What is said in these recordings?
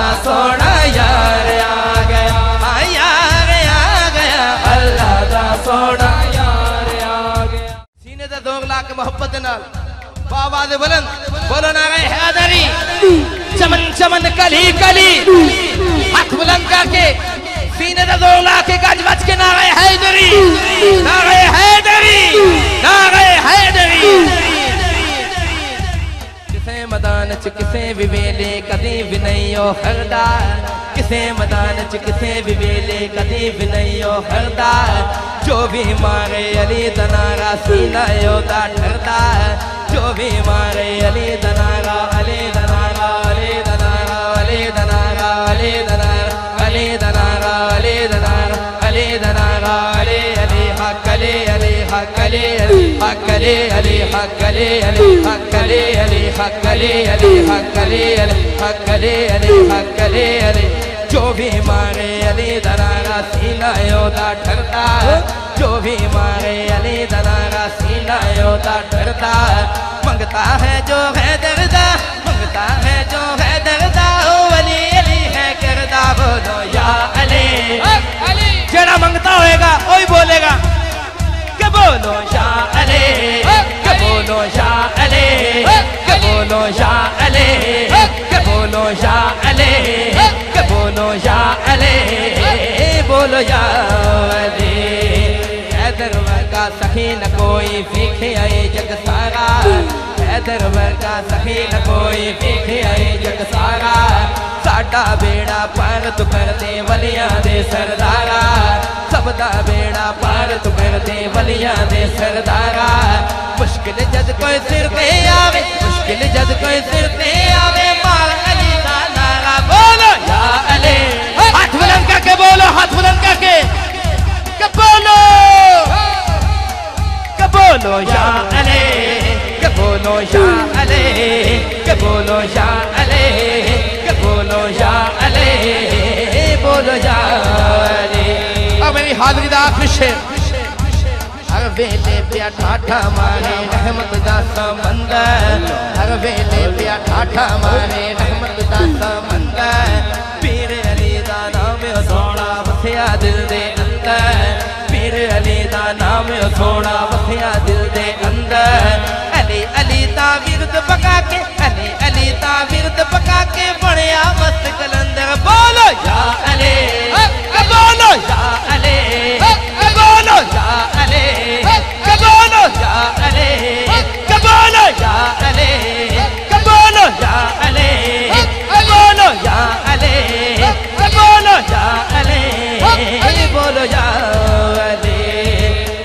दा सोना यार आ गया, यार आ गया, अल्लाह दा सोना यार आ गया। सीने दा दोग ला के मोहब्बत नाल आवाज़ बुलंद बोलो ना गए हैदरी, चमन चमन कली कली, हाथ बुलंद करके सीने दा दोग ला के गज बज के ना गए हैदरी, ना गए हैदरी, ना गए हैदरी। किसे मैदान च किसे विवेले कदी भी नहीं हो हरदा, किसे मैदान च किसे विवेले कदी भी नहीं हो हरदा, जो भी मारे अली दनारा सीना योदा ठरदा, जो भी मारे अली दनारा, अली दनारा, अली दनारा, अली दनारा, अली दनारा, अली दनारा, अली दनारा, अली दनारा, अली अली हक अली अली हक अली अली हक अली अली हक अली अली हक अली अली हक अली अली हक अली अली हक अली अली हक अली अली। जो भी मारे अली दनारा सीना योदा ठरदा, जो भी मारे अली दनारा सीना योदा ठरदा। मंगता है जो है दरदा, मंगता है जो है दरदा, ओ अली अली है करदा, बोलो या अली। जरा मंगता होएगा वही बोलेगा के बोलो या अली, के बोलो या अली, के बोलो या अली, के बोलो या अली, के बोलो या अली, बोलो या अली। हैदर वर्गा सखी न कोई फीके आए जग सारा, हैदर वर्गा सखी न कोई फीके आए जग सारा, साडा बेड़ा पार तू कर दे वलिया दे सरदारा, सबदा बेड़ा पार तू कर दे वलिया दे सरदारा। मुश्किल जद कोई सिर पे आवे, मुश्किल जद कोई सिर पे आवे, मार अली दा नारा, बोलो या अली। हाथ बुलंद करके बोलो, हाथ बुलंद करके बोलो, बोलो या अली, के बोलो या अली, के बोलो या अली, के बोलो या अली, बोलो या अली। अब मेरी हाज़री दा आखिरी शेर, हर वेले पिया ठाठा मारे रहमत दा समंदर, हर वेले पिया ठाठा मारे रहमत दा समंदर, पीर अली दा नाम सोना वसिया दिल दे अंदर, पीर अली दा नाम सोना वसिया दिल दे अंदर। अली अली दा विरद पका के, अली अली दा विरद पका के बढ़िया मस्त कलंदर, बोलो या अली, बोलो या अली, बोलो या अली, बोलो या अली, बोलो या अली, बोलो या अली, बोलो या अली, बोलो या अली, बोलो या अली।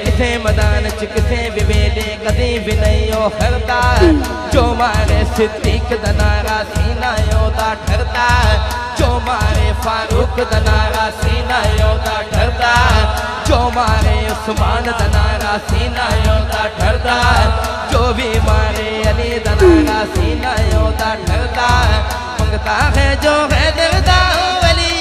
किसे मैदान च किसे विवेले कदी भी नहीं हो हरदा, जो मारे सिद्दीक दनारा सीना योदा ठरदा, जो मारे फारूक दनारा सीना योदा ठरदा, जो मारे उस्मान दनारा सीना योदा ठरदा, जो भी मारे अली दनारा सीना योदा ठरदा। मंगता है जो है दरदा, अली